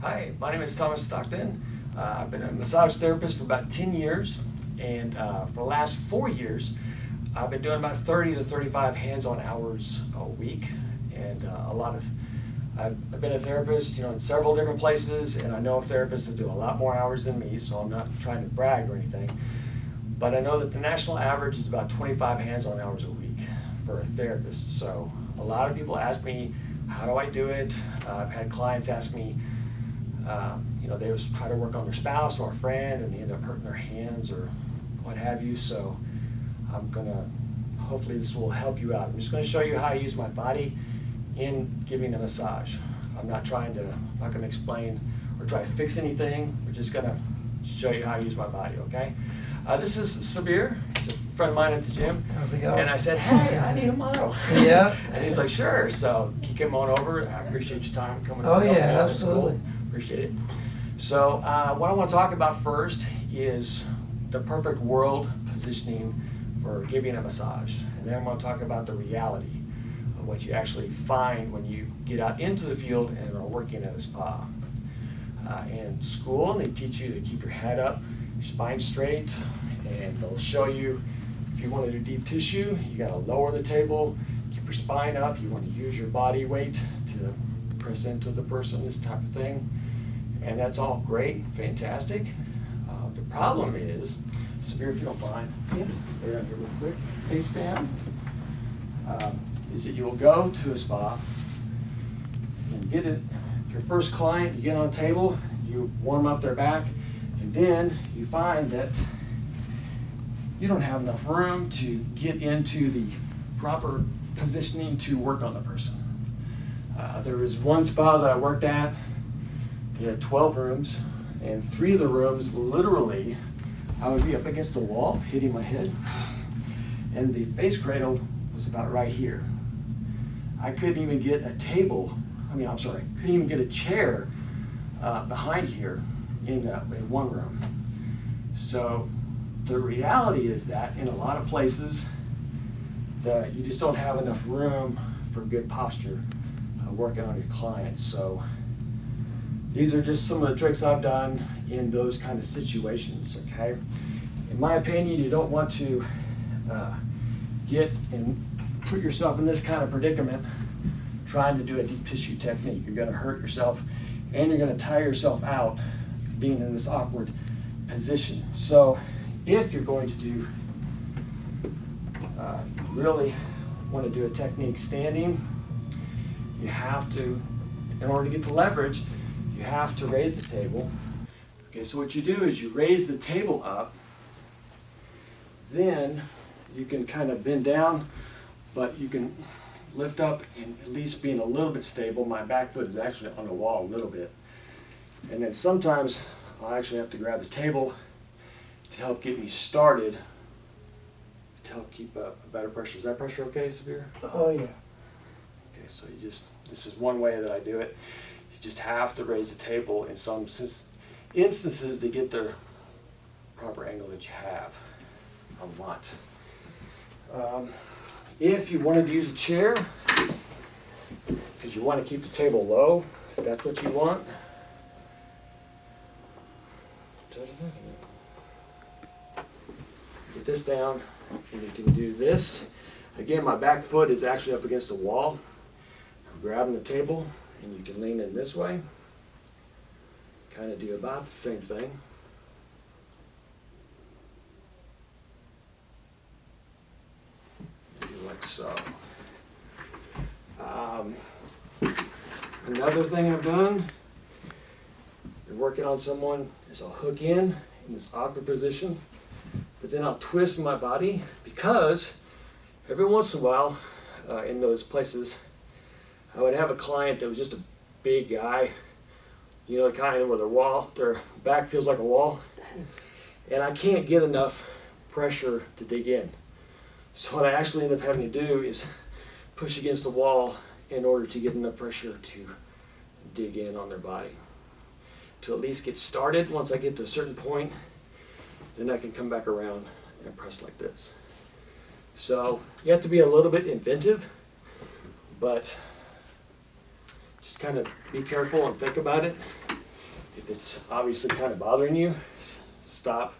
Hi, my name is Thomas Stockton. I've been a massage therapist for about 10 years, and for the last 4 years, I've been doing about 30 to 35 hands-on hours a week, and I've been a therapist, in several different places, and I know of therapists that do a lot more hours than me, so I'm not trying to brag or anything, but I know that the national average is about 25 hands-on hours a week for a therapist. So a lot of people ask me, how do I do it? I've had clients ask me, they was try to work on their spouse or a friend and they end up hurting their hands or what have you. So hopefully this will help you out. I'm just gonna show you how I use my body in giving a massage. I'm not gonna explain or try to fix anything. We're just gonna show you how I use my body, okay? This is Sabir. He's a friend of mine at the gym. How's it going? And I said, hey, I need a model. Yeah. And he's like, sure. So he came on over. I appreciate your time coming Oh over. yeah, That's cool. absolutely. Appreciate it. So what I want to talk about first is the perfect world positioning for giving a massage. And then I'm going to talk about the reality of what you actually find when you get out into the field and are working at a spa. In school, they teach you to keep your head up, your spine straight, and they'll show you if you want to do deep tissue, you got to lower the table, keep your spine up, you want to use your body weight to press into the person, this type of thing. And that's all great, fantastic. The problem is, Sabir, if you don't mind, lay down here real quick, face down, is that you will go to a spa and get it. Your first client, you get on a table, you warm up their back, and then you find that you don't have enough room to get into the proper positioning to work on the person. There was one spa that I worked at. They had 12 rooms, and 3 of the rooms, literally, I would be up against the wall, hitting my head, and the face cradle was about right here. I couldn't even get a couldn't even get a chair behind here in one room. So the reality is that in a lot of places, that you just don't have enough room for good posture working on your clients. So these are just some of the tricks I've done in those kind of situations, okay? In my opinion, you don't want to get and put yourself in this kind of predicament trying to do a deep tissue technique. You're gonna hurt yourself and you're gonna tire yourself out being in this awkward position. So if you're going to do, really want to do a technique standing, you have to, in order to get the leverage, you have to raise the table. Okay, so what you do is you raise the table up, then you can kind of bend down, but you can lift up and at least being a little bit stable. My back foot is actually on the wall a little bit. And then sometimes I'll actually have to grab the table to help get me started, to help keep a better pressure. Is that pressure okay, Sabir? Oh yeah. Okay, so this is one way that I do it. You just have to raise the table in some instances to get the proper angle that you have on what. If you wanted to use a chair, because you want to keep the table low, if that's what you want, get this down, and you can do this. Again, my back foot is actually up against the wall. I'm grabbing the table, and you can lean in this way. Kind of do about the same thing. Do like so. Another thing I've done, been working on someone, is I'll hook in this awkward position, but then I'll twist my body, because every once in a while in those places I would have a client that was just a big guy, kind of where their back feels like a wall, and I can't get enough pressure to dig in. So what I actually end up having to do is push against the wall in order to get enough pressure to dig in on their body. To at least get started, once I get to a certain point, then I can come back around and press like this. So you have to be a little bit inventive, but just kind of be careful and think about it. If it's obviously kind of bothering you, stop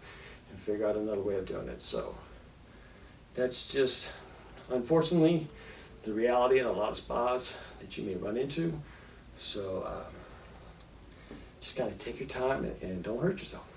and figure out another way of doing it. So that's just, unfortunately, the reality in a lot of spas that you may run into. So just kind of take your time and don't hurt yourself.